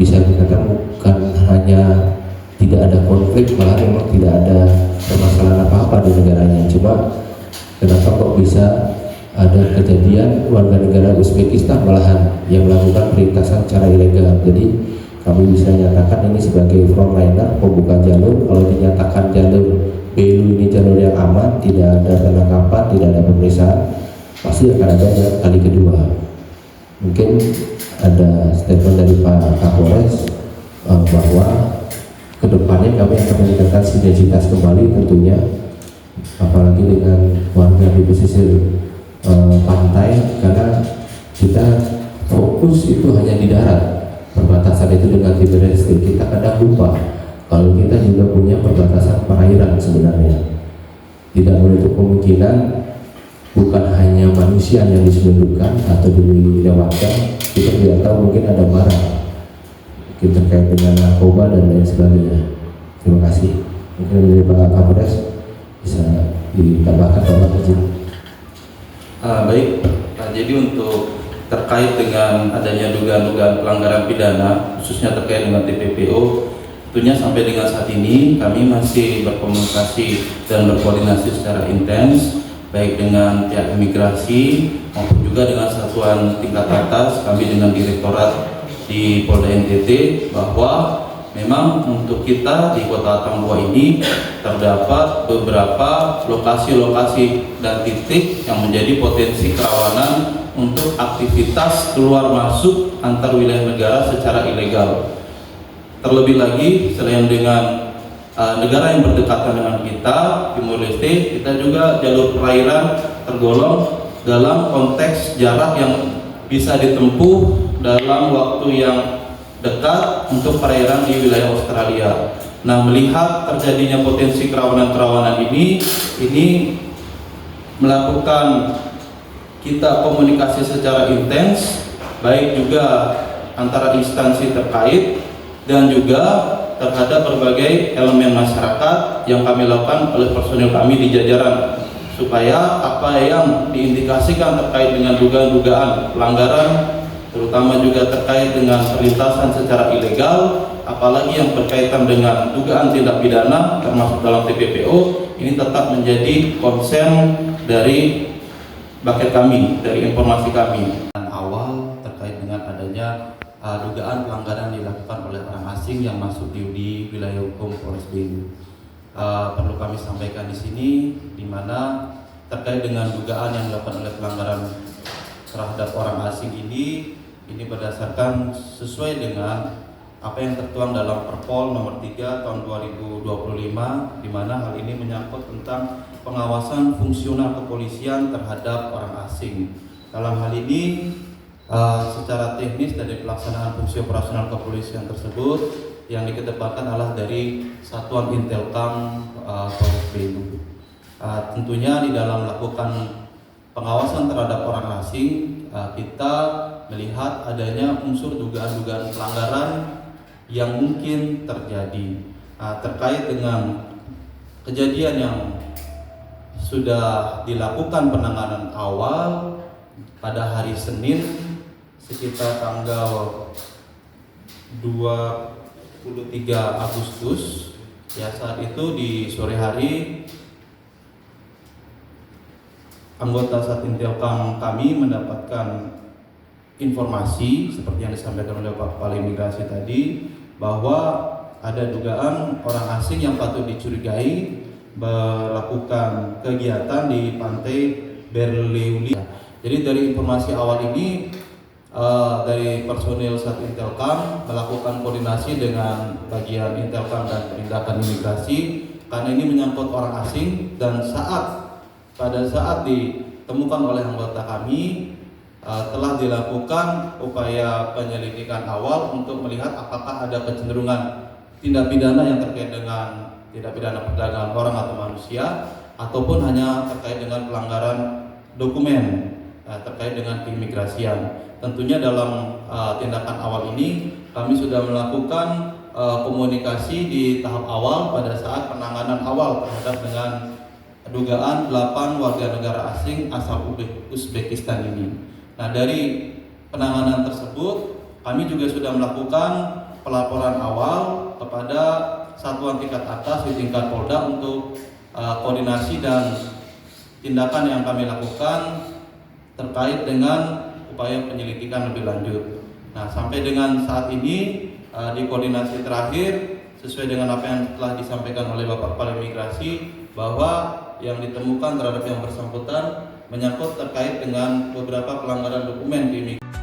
bisa dikatakan bukan hanya tidak ada konflik, malah memang tidak ada permasalahan apa-apa di negaranya. Cuma kenapa kok bisa ada kejadian warga negara Uzbekistan malahan yang melakukan perlintasan secara ilegal. Jadi kami bisa nyatakan ini sebagai frontliner pembuka jalur. Kalau dinyatakan jalur Belu ini jalur yang aman, tidak ada penangkapan, tidak ada pemeriksaan, pasti akan ada kali kedua. Mungkin ada statement dari Pak Kapolres bahwa kedepannya kami akan meningkatkan sinergitas kembali tentunya, apalagi dengan warga di pesisir pantai, karena kita fokus itu hanya di darat, perbatasan itu dengan Timor Leste. Kita kadang lupa kalau kita juga punya perbatasan perairan sebenarnya. Tidak menutup kemungkinan bukan hanya manusia yang diselundupkan atau dilewatkan, kita tidak tahu mungkin ada barang mungkin terkait dengan narkoba dan lain sebagainya. Terima kasih. Mungkin dari Pak Kapolres bisa ditambahkan Bapak izin. Baik, jadi untuk terkait dengan adanya dugaan-dugaan pelanggaran pidana khususnya terkait dengan TPPO, tentunya sampai dengan saat ini kami masih berkomunikasi dan berkoordinasi secara intens baik dengan pihak imigrasi maupun juga dengan satuan tingkat atas, kami dengan direktorat di Polda NTT, bahwa memang untuk kita di Kota Tambua ini terdapat beberapa lokasi-lokasi dan titik yang menjadi potensi kerawanan untuk aktivitas keluar masuk antar wilayah negara secara ilegal. Terlebih lagi, selain dengan negara yang berdekatan dengan kita, Timor Leste, kita juga jalur perairan tergolong dalam konteks jarak yang bisa ditempuh dalam waktu yang dekat untuk perairan di wilayah Australia. Nah, melihat terjadinya potensi kerawanan-kerawanan ini melakukan kita komunikasi secara intens, baik juga antara instansi terkait dan juga terhadap berbagai elemen masyarakat yang kami lakukan oleh personil kami di jajaran, supaya apa yang diindikasikan terkait dengan dugaan-dugaan pelanggaran, terutama juga terkait dengan perlintasan secara ilegal, apalagi yang berkaitan dengan dugaan tindak pidana termasuk dalam TPPO, ini tetap menjadi konsen dari bucket kami, dari informasi kami. Dan awal terkait dengan adanya dugaan pelanggaran dilakukan oleh orang asing yang masuk di wilayah hukum Polres Belu. Perlu kami sampaikan di sini, di mana terkait dengan dugaan yang dilakukan oleh pelanggaran terhadap orang asing ini berdasarkan sesuai dengan apa yang tertuang dalam Perpol nomor 3 tahun 2025, di mana hal ini menyangkut tentang pengawasan fungsional kepolisian terhadap orang asing. Dalam hal ini secara teknis dari pelaksanaan fungsi operasional kepolisian tersebut yang dikedepankan adalah dari Satuan Intelkam Polres Belu. Tentunya di dalam melakukan pengawasan terhadap orang asing, kita melihat adanya unsur dugaan-dugaan pelanggaran yang mungkin terjadi terkait dengan kejadian yang sudah dilakukan penanganan awal pada hari Senin sekitar tanggal 23 Agustus. Ya, saat itu di sore hari anggota Satintelkam kami mendapatkan informasi seperti yang disampaikan oleh Pak Kepala Imigrasi tadi, bahwa ada dugaan orang asing yang patut dicurigai melakukan kegiatan di pantai Berleuli. Jadi dari informasi awal ini dari personil Satintelkam melakukan koordinasi dengan bagian Intelkam dan penindakan imigrasi, karena ini menyangkut orang asing, dan pada saat ditemukan oleh anggota kami telah dilakukan upaya penyelidikan awal untuk melihat apakah ada kecenderungan tindak pidana yang terkait dengan tindak pidana perdagangan orang atau manusia, ataupun hanya terkait dengan pelanggaran dokumen terkait dengan keimigrasian. Tentunya dalam tindakan awal ini kami sudah melakukan komunikasi di tahap awal pada saat penanganan awal terhadap dengan dugaan 8 warga negara asing asal Uzbekistan ini. Nah, dari penanganan tersebut kami juga sudah melakukan pelaporan awal kepada satuan tingkat atas di tingkat Polda untuk koordinasi dan tindakan yang kami lakukan terkait dengan upaya penyelidikan lebih lanjut. Nah, sampai dengan saat ini di koordinasi terakhir sesuai dengan apa yang telah disampaikan oleh Bapak Kepala Imigrasi bahwa yang ditemukan terhadap yang bersangkutan menyangkut terkait dengan beberapa pelanggaran dokumen di imigrasi.